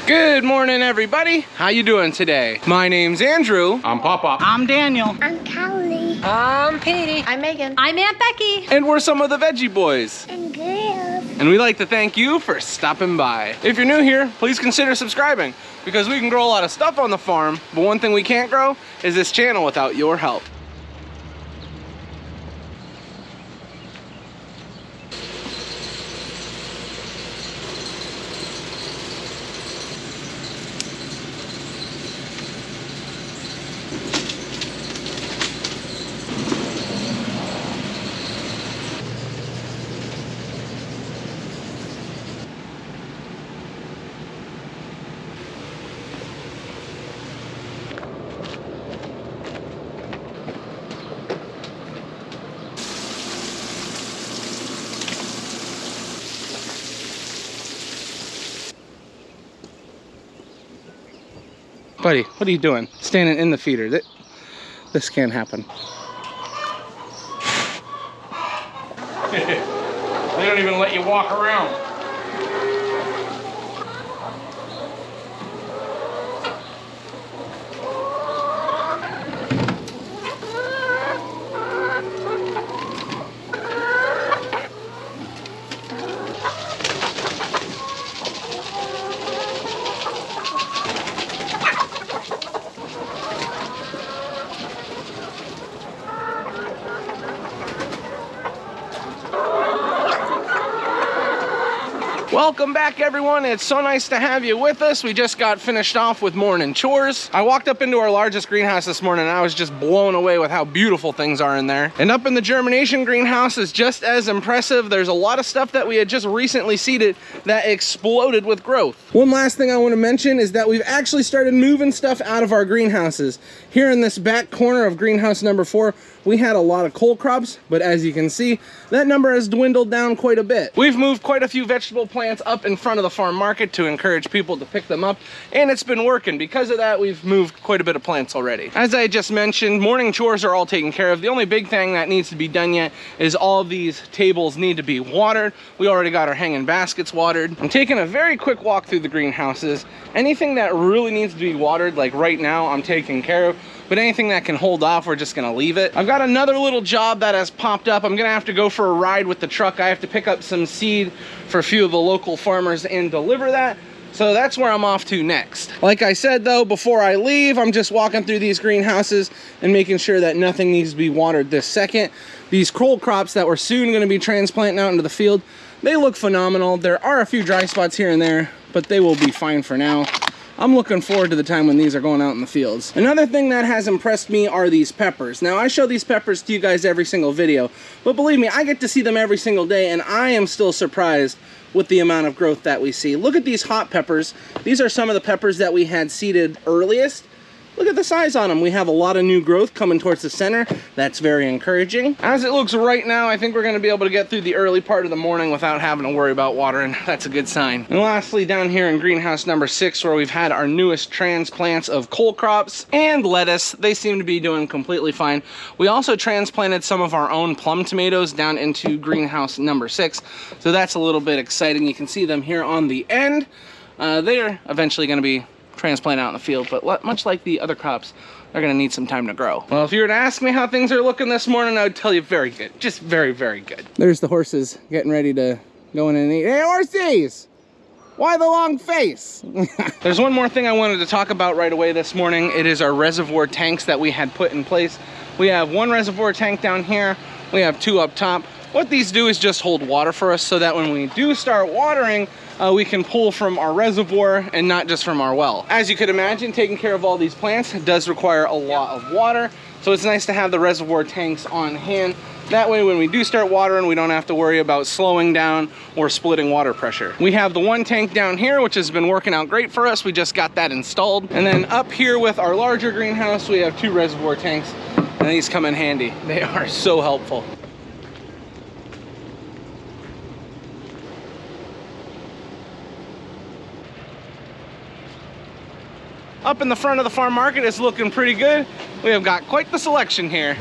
Good morning, everybody. How you doing today? My name's Andrew. I'm Papa. I'm Daniel. I'm Callie. I'm Petey. I'm Megan. I'm Aunt Becky. And we're some of the Veggie Boys. And girls. And we'd like to thank you for stopping by. If you're new here, please consider subscribing because we can grow a lot of stuff on the farm, but one thing we can't grow is this channel without your help. Buddy, what are you doing? Standing in the feeder. This can't happen. They don't even let you walk around. Welcome back, everyone. It's so nice to have you with us. We just got finished off with morning chores. I walked up into our largest greenhouse this morning and I was just blown away with how beautiful things are in there. And up in the germination greenhouse is just as impressive. There's a lot of stuff that we had just recently seeded that exploded with growth. One last thing I want to mention is that we've actually started moving stuff out of our greenhouses. Here in this back corner of greenhouse number 4, we had a lot of cole crops, but as you can see, that number has dwindled down quite a bit. We've moved quite a few vegetable plants up in front of the farm market to encourage people to pick them up, and it's been working. Because of that, we've moved quite a bit of plants already. As I just mentioned, morning chores are all taken care of. The only big thing that needs to be done yet is all of these tables need to be watered. We already got our hanging baskets watered. I'm taking a very quick walk through the greenhouses. Anything that really needs to be watered, like right now, I'm taking care of. But anything that can hold off, we're just gonna leave it. I've got another little job that has popped up. I'm gonna have to go for a ride with the truck. I have to pick up some seed for a few of the local farmers and deliver that. So that's where I'm off to next. Like I said though, before I leave, I'm just walking through these greenhouses and making sure that nothing needs to be watered this second. These cole crops that we're soon gonna be transplanting out into the field, they look phenomenal. There are a few dry spots here and there, but they will be fine for now. I'm looking forward to the time when these are going out in the fields. Another thing that has impressed me are these peppers. Now, I show these peppers to you guys every single video, but believe me, I get to see them every single day, and I am still surprised with the amount of growth that we see. Look at these hot peppers. These are some of the peppers that we had seeded earliest. Look at the size on them. We have a lot of new growth coming towards the center. That's very encouraging. As it looks right now, I think we're gonna be able to get through the early part of the morning without having to worry about watering. That's a good sign. And lastly, down here in greenhouse number 6, where we've had our newest transplants of cole crops and lettuce, they seem to be doing completely fine. We also transplanted some of our own plum tomatoes down into greenhouse number 6. So that's a little bit exciting. You can see them here on the end. They're eventually gonna be transplant out in the field, but much like the other crops, they're gonna need some time to grow. Well, if you were to ask me how things are looking this morning, I would tell you very good. Just very, very good. There's the horses getting ready to go in and eat. Hey, horses! Why the long face? There's one more thing I wanted to talk about right away this morning. It is our reservoir tanks that we had put in place. We have one reservoir tank down here. We have 2 up top. What these do is just hold water for us so that when we do start watering, we can pull from our reservoir and not just from our well. As you could imagine, taking care of all these plants does require a lot of water, so it's nice to have the reservoir tanks on hand. That way, when we do start watering, we don't have to worry about slowing down or splitting water pressure. We have the one tank down here, which has been working out great for us. We just got that installed. And then up here with our larger greenhouse, we have 2 reservoir tanks, and these come in handy. They are so helpful. Up in the front of the farm market is looking pretty good. We have got quite the selection here.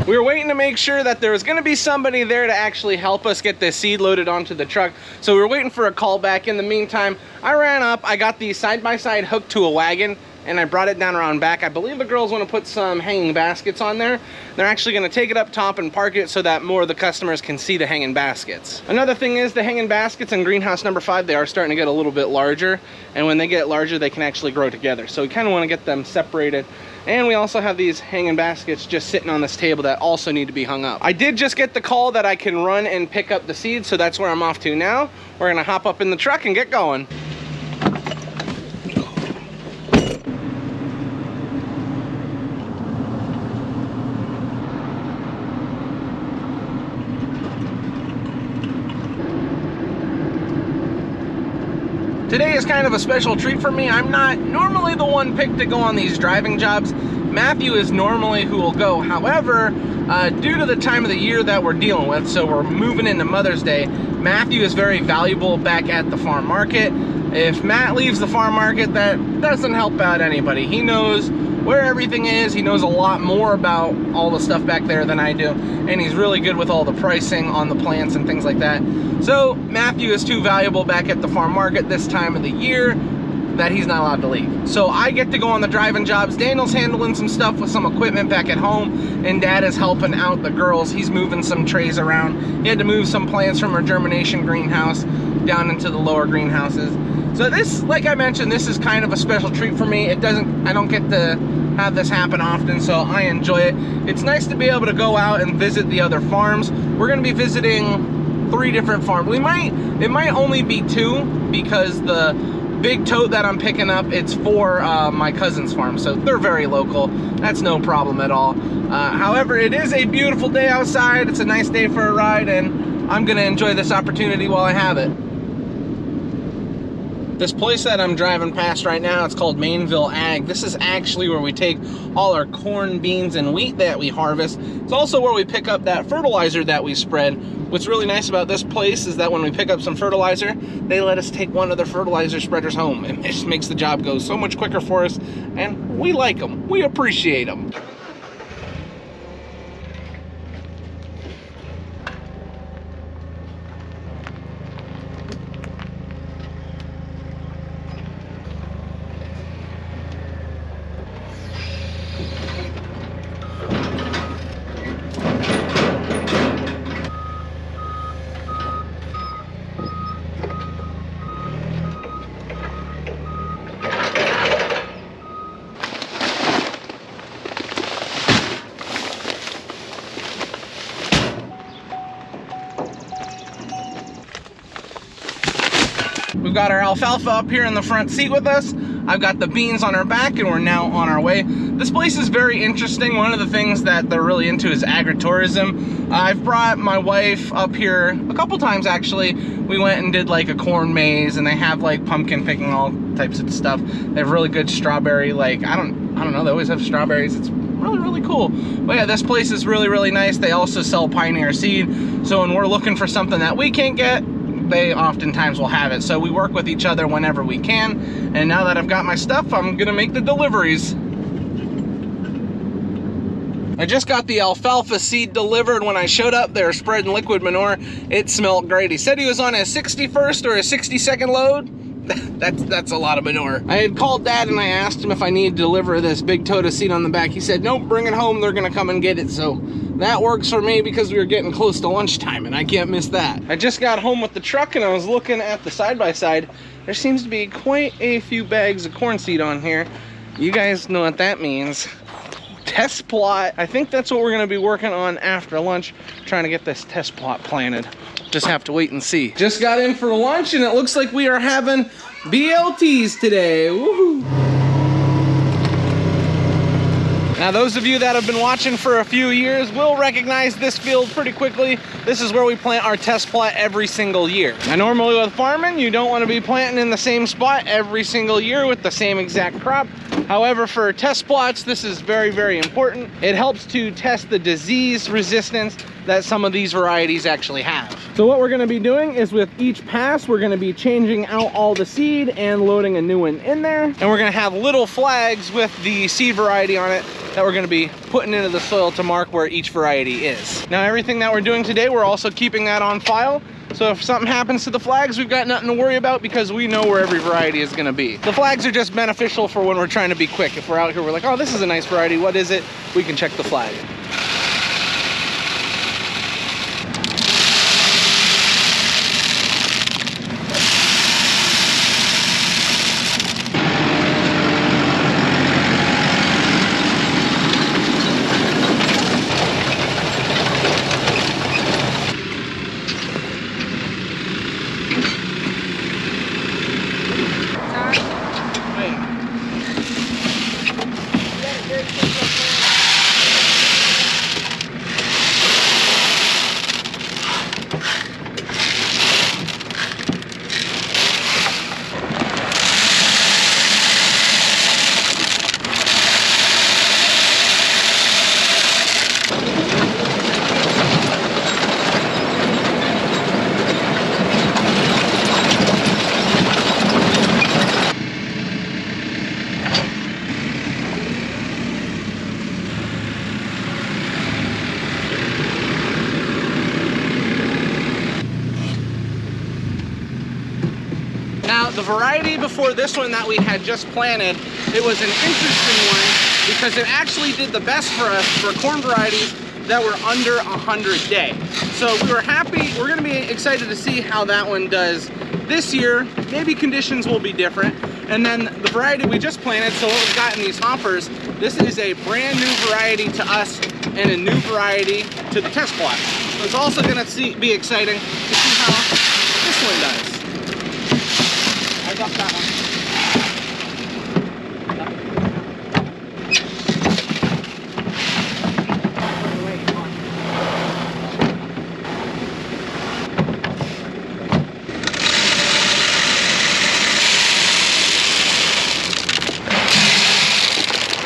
We were waiting to make sure that there was gonna be somebody there to actually help us get this seed loaded onto the truck. So we were waiting for a call back. In the meantime, I ran up, I got the side-by-side hooked to a wagon, and I brought it down around back. I believe the girls want to put some hanging baskets on there. They're actually going to take it up top and park it so that more of the customers can see the hanging baskets. Another thing is the hanging baskets in greenhouse number 5, they are starting to get a little bit larger, and when they get larger, they can actually grow together. So we kind of want to get them separated. And we also have these hanging baskets just sitting on this table that also need to be hung up. I did just get the call that I can run and pick up the seeds, so that's where I'm off to now. We're going to hop up in the truck and get going. Today is kind of a special treat for me. I'm not normally the one picked to go on these driving jobs. Matthew is normally who will go. However, due to the time of the year that we're dealing with, so we're moving into Mother's Day, Matthew is very valuable back at the farm market. If Matt leaves the farm market, that doesn't help out anybody. He knows where everything is. He knows a lot more about all the stuff back there than I do, and he's really good with all the pricing on the plants and things like that. So Matthew is too valuable back at the farm market this time of the year that he's not allowed to leave. So I get to go on the driving jobs. Daniel's handling some stuff with some equipment back at home, and Dad is helping out the girls. He's moving some trays around. He had to move some plants from our germination greenhouse down into the lower greenhouses. So this, like I mentioned, this is kind of a special treat for me. I don't get to have this happen often, so I enjoy it. It's nice to be able to go out and visit the other farms. We're gonna be visiting 3 different farms. It might only be 2 because the big tote that I'm picking up, it's for my cousin's farm, so they're very local. That's no problem at all. However, it is a beautiful day outside. It's a nice day for a ride, and I'm gonna enjoy this opportunity while I have it. This place that I'm driving past right now, it's called Mainville Ag. This is actually where we take all our corn, beans, and wheat that we harvest. It's also where we pick up that fertilizer that we spread. What's really nice about this place is that when we pick up some fertilizer, they let us take one of their fertilizer spreaders home. And it just makes the job go so much quicker for us, and we like them. We appreciate them. We've got our alfalfa up here in the front seat with us. I've got the beans on our back, and we're now on our way. This place is very interesting. One of the things that they're really into is agritourism. I've brought my wife up here a couple times actually. We went and did like a corn maze, and they have like pumpkin picking, all types of stuff. They have really good strawberry, like I don't know, they always have strawberries. It's really cool. But yeah, this place is really nice. They also sell Pioneer seed, so when we're looking for something that we can't get, they oftentimes will have it. So we work with each other whenever we can. And now that I've got my stuff, I'm gonna make the deliveries. I just got the alfalfa seed delivered. When I showed up, they were spreading liquid manure. It smelled great. He said he was on his 61st or his 62nd load. That's a lot of manure. I had called Dad and I asked him if I needed to deliver this big tote of seed on the back. He said, nope, bring it home. They're gonna come and get it. So that works for me because we were getting close to lunchtime and I can't miss that. I just got home with the truck and I was looking at the side-by-side. There seems to be quite a few bags of corn seed on here. You guys know what that means. Test plot. I think that's what we're gonna be working on after lunch, trying to get this test plot planted. Just have to wait and see. Just got in for lunch and it looks like we are having BLTs today. Woohoo! Now those of you that have been watching for a few years will recognize this field pretty quickly. This is where we plant our test plot every single year. Now normally with farming, you don't want to be planting in the same spot every single year with the same exact crop. However, for test plots, this is very important. It helps to test the disease resistance that some of these varieties actually have. So what we're gonna be doing is with each pass, we're gonna be changing out all the seed and loading a new one in there. And we're gonna have little flags with the seed variety on it that we're gonna be putting into the soil to mark where each variety is. Now, everything that we're doing today, we're also keeping that on file. So if something happens to the flags, we've got nothing to worry about because we know where every variety is gonna be. The flags are just beneficial for when we're trying to be quick. If we're out here, we're like, oh, this is a nice variety, what is it? We can check the flag. Now, the variety before this one that we had just planted, it was an interesting one because it actually did the best for us for corn varieties that were under 100 day. So we were happy. We're gonna be excited to see how that one does this year. Maybe conditions will be different. And then the variety we just planted, so what we've got in these hoppers, this is a brand new variety to us and a new variety to the test plot. So it's also gonna be exciting to see how this one does. I got that one.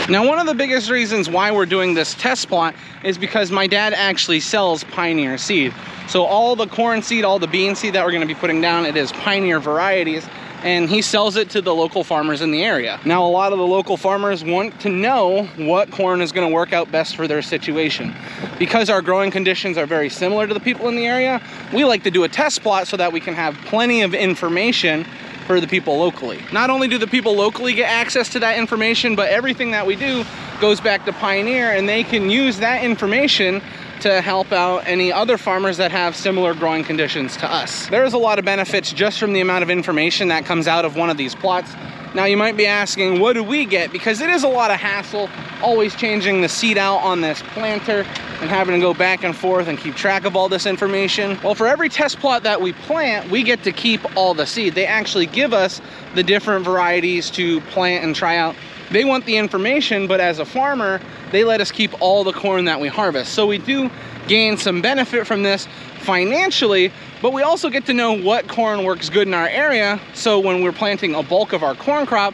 Now, one of the biggest reasons why we're doing this test plot is because my dad actually sells Pioneer seed. So all the corn seed, all the bean seed that we're gonna be putting down, it is Pioneer varieties, and he sells it to the local farmers in the area. Now, a lot of the local farmers want to know what corn is gonna work out best for their situation. Because our growing conditions are very similar to the people in the area, we like to do a test plot so that we can have plenty of information for the people locally. Not only do the people locally get access to that information, but everything that we do goes back to Pioneer, and they can use that information to help out any other farmers that have similar growing conditions to us. There's a lot of benefits just from the amount of information that comes out of one of these plots. Now, you might be asking, what do we get? Because it is a lot of hassle always changing the seed out on this planter and having to go back and forth and keep track of all this information. Well, for every test plot that we plant, we get to keep all the seed. They actually give us the different varieties to plant and try out. They want the information, but as a farmer, they let us keep all the corn that we harvest. So we do gain some benefit from this financially, but we also get to know what corn works good in our area. So when we're planting a bulk of our corn crop,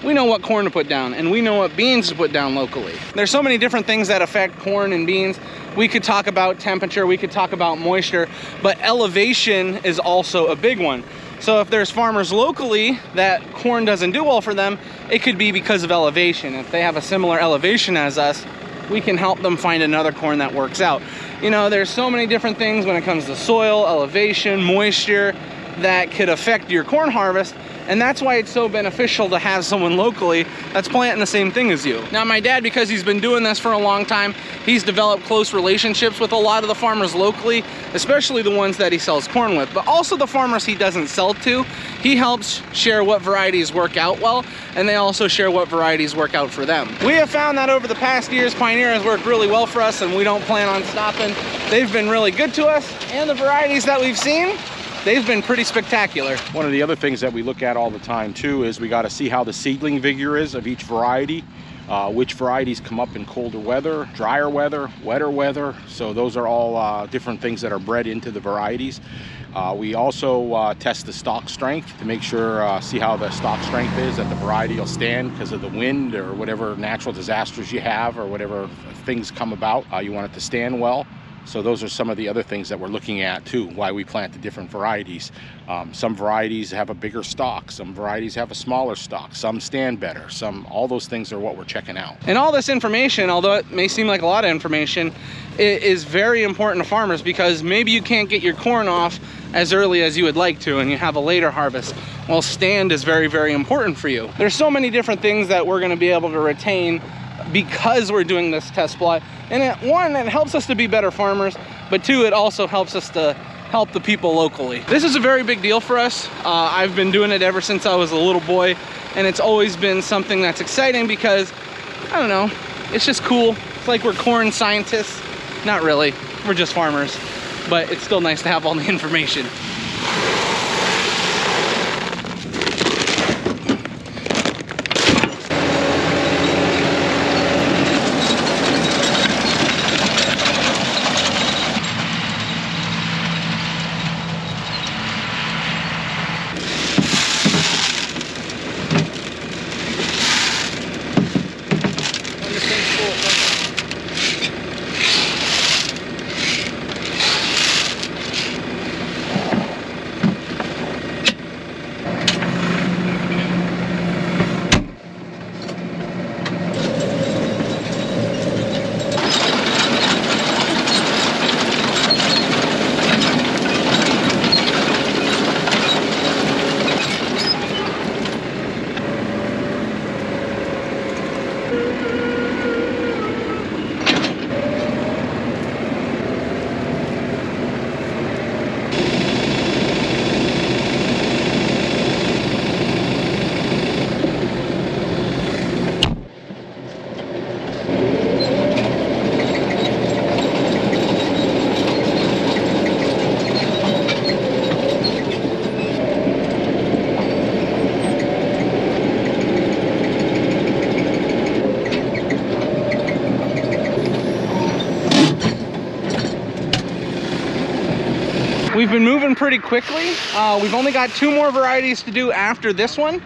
we know what corn to put down, and we know what beans to put down locally. There's so many different things that affect corn and beans. We could talk about temperature, we could talk about moisture, but elevation is also a big one. So if there's farmers locally that corn doesn't do well for them, it could be because of elevation. If they have a similar elevation as us, we can help them find another corn that works out. You know, there's so many different things when it comes to soil, elevation, moisture, that could affect your corn harvest. And that's why it's so beneficial to have someone locally that's planting the same thing as you. Now, my dad, because he's been doing this for a long time, he's developed close relationships with a lot of the farmers locally, especially the ones that he sells corn with, but also the farmers he doesn't sell to. He helps share what varieties work out well, and they also share what varieties work out for them. We have found that over the past years, Pioneer has worked really well for us, and we don't plan on stopping. They've been really good to us, and the varieties that we've seen, they've been pretty spectacular. One of the other things that we look at all the time too is we got to see how the seedling vigor is of each variety, which varieties come up in colder weather, drier weather, wetter weather. So those are all different things that are bred into the varieties. We also test the stalk strength to make sure, see how the stalk strength is, that the variety will stand because of the wind or whatever natural disasters you have or whatever things come about. You want it to stand well. So those are some of the other things that we're looking at too, why we plant the different varieties. Some varieties have a bigger stalk, some varieties have a smaller stalk, some stand better, all those things are what we're checking out. And all this information, although it may seem like a lot of information, it is very important to farmers, because maybe you can't get your corn off as early as you would like to and you have a later harvest. Well, stand is very, very important for you. There's so many different things that we're going to be able to retain because we're doing this test plot. And one, it helps us to be better farmers, but two, it also helps us to help the people locally. This is a very big deal for us. I've been doing it ever since I was a little boy, and it's always been something that's exciting because, I don't know, it's just cool. It's like we're corn scientists. Not really, we're just farmers, but it's still nice to have all the information. We've been moving pretty quickly. We've only got 2 more varieties to do after this one.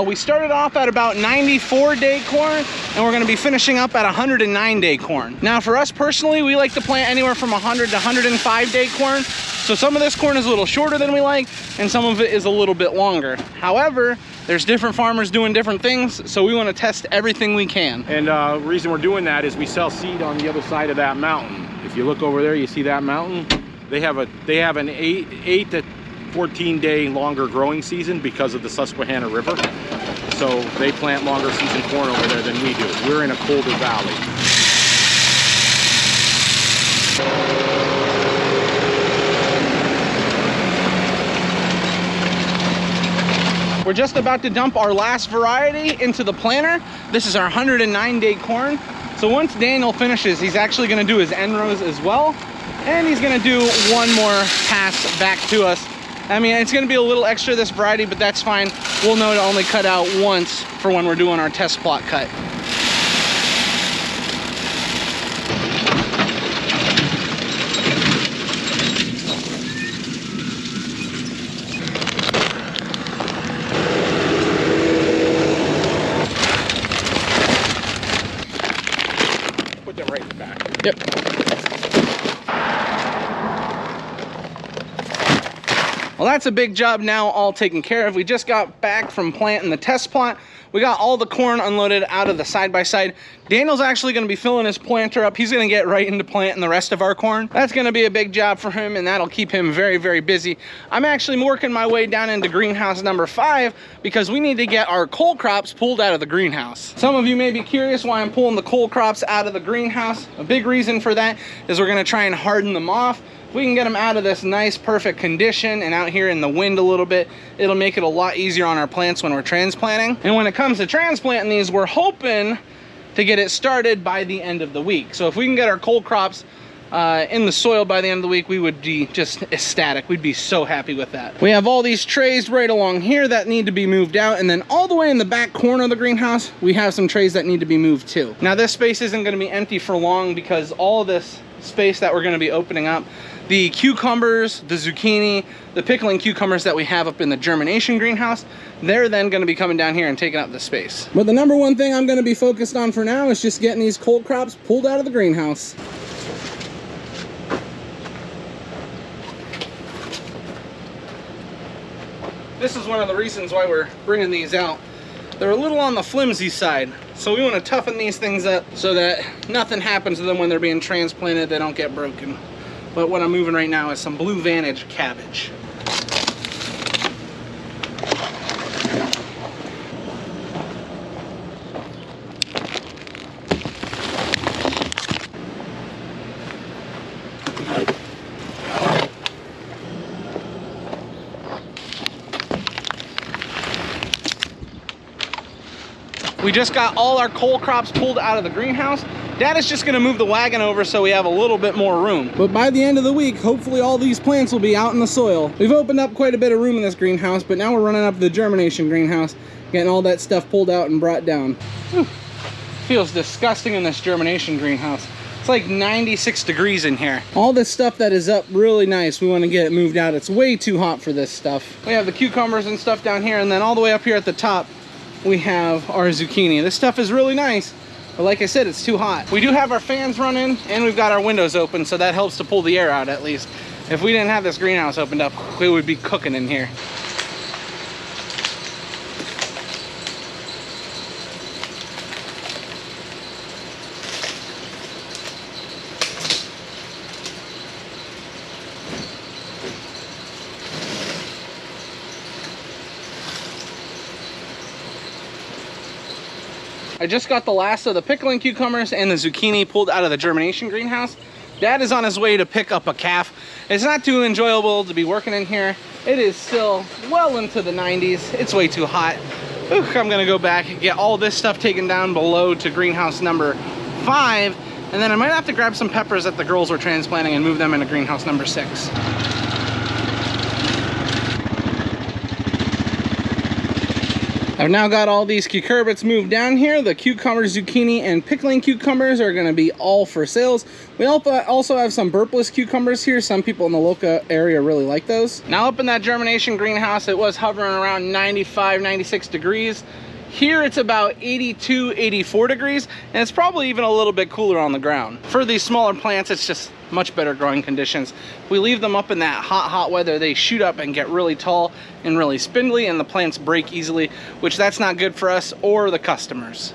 We started off at about 94-day corn, and we're gonna be finishing up at 109-day corn. Now for us personally, we like to plant anywhere from 100 to 105-day corn. So some of this corn is a little shorter than we like, and some of it is a little bit longer. However, there's different farmers doing different things, so we wanna test everything we can. And the reason we're doing that is we sell seed on the other side of that mountain. If you look over there, you see that mountain? They have an 8 to 14-day longer growing season because of the Susquehanna River. So they plant longer season corn over there than we do. We're in a colder valley. We're just about to dump our last variety into the planter. This is our 109-day corn. So once Daniel finishes, he's actually gonna do his end rows as well. And he's gonna do one more pass back to us. I mean, it's gonna be a little extra this variety, but that's fine. We'll know to only cut out once for when we're doing our test plot cut. Put them right in the back. Yep. Well, that's a big job now all taken care of. We just got back from planting the test plot. We got all the corn unloaded out of the side-by-side. Daniel's actually gonna be filling his planter up. He's gonna get right into planting the rest of our corn. That's gonna be a big job for him, and that'll keep him very, very busy. I'm actually working my way down into greenhouse number 5 because we need to get our cole crops pulled out of the greenhouse. Some of you may be curious why I'm pulling the cole crops out of the greenhouse. A big reason for that is we're gonna try and harden them off. If we can get them out of this nice, perfect condition and out here in the wind a little bit, it'll make it a lot easier on our plants when we're transplanting. And when it comes to transplanting these, we're hoping to get it started by the end of the week. So if we can get our cole crops in the soil by the end of the week, we would be just ecstatic. We'd be so happy with that. We have all these trays right along here that need to be moved out, and then all the way in the back corner of the greenhouse, we have some trays that need to be moved too. Now this space isn't gonna be empty for long because all of this space that we're gonna be opening up, the cucumbers, the zucchini, the pickling cucumbers that we have up in the germination greenhouse, they're then gonna be coming down here and taking up the space. But the number one thing I'm gonna be focused on for now is just getting these cole crops pulled out of the greenhouse. This is one of the reasons why we're bringing these out. They're a little on the flimsy side, so we want to toughen these things up so that nothing happens to them when they're being transplanted. They don't get broken. But what I'm moving right now is some Blue Vantage cabbage. We just got all our cole crops pulled out of the greenhouse. Dad is just gonna move the wagon over so we have a little bit more room. But by the end of the week, hopefully all these plants will be out in the soil. We've opened up quite a bit of room in this greenhouse, but now we're running up the germination greenhouse, getting all that stuff pulled out and brought down. Whew. Feels disgusting in this germination greenhouse. It's like 96 degrees in here. All this stuff that is up really nice, we want to get it moved out. It's way too hot for this stuff. We have the cucumbers and stuff down here, and then all the way up here at the top, we have our zucchini. This stuff is really nice, but like I said, it's too hot. We do have our fans running, and we've got our windows open, so that helps to pull the air out at least. If we didn't have this greenhouse opened up, we would be cooking in here. I just got the last of the pickling cucumbers and the zucchini pulled out of the germination greenhouse. Dad is on his way to pick up a calf. It's not too enjoyable to be working in here. It is still well into the 90s. It's way too hot. I'm gonna go back and get all this stuff taken down below to greenhouse number 5. And then I might have to grab some peppers that the girls were transplanting and move them into greenhouse number 6. I've now got all these cucurbits moved down here. The cucumbers, zucchini, and pickling cucumbers are gonna be all for sales. We also have some burpless cucumbers here. Some people in the local area really like those. Now up in that germination greenhouse, it was hovering around 95, 96 degrees. Here it's about 82, 84 degrees, and it's probably even a little bit cooler on the ground. For these smaller plants, it's just much better growing conditions. If we leave them up in that hot weather, they shoot up and get really tall and really spindly, and the plants break easily, which that's not good for us or the customers.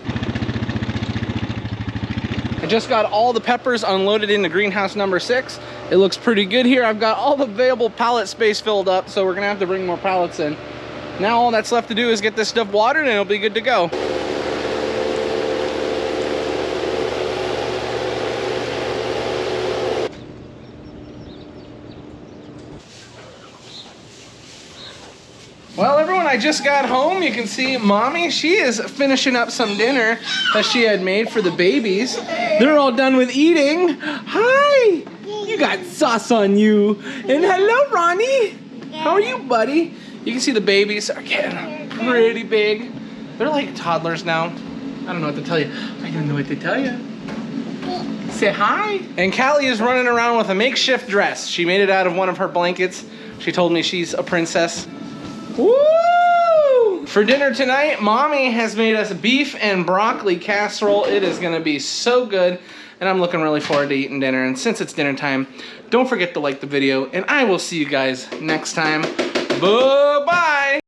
I just got all the peppers unloaded into greenhouse number 6. It looks pretty good here. I've got all the available pallet space filled up, so we're gonna have to bring more pallets in. Now all that's left to do is get this stuff watered and it'll be good to go. Well, everyone, I just got home. You can see Mommy, she is finishing up some dinner that she had made for the babies. They're all done with eating. Hi! You got sauce on you. And hello, Ronnie. How are you, buddy? You can see the babies are getting pretty big. They're like toddlers now. I don't know what to tell you. I don't know what to tell you. Say hi. And Callie is running around with a makeshift dress. She made it out of one of her blankets. She told me she's a princess. Woo! For dinner tonight, Mommy has made us beef and broccoli casserole. It is gonna be so good, and I'm looking really forward to eating dinner. And since it's dinner time, don't forget to like the video, and I will see you guys next time. Bye-bye!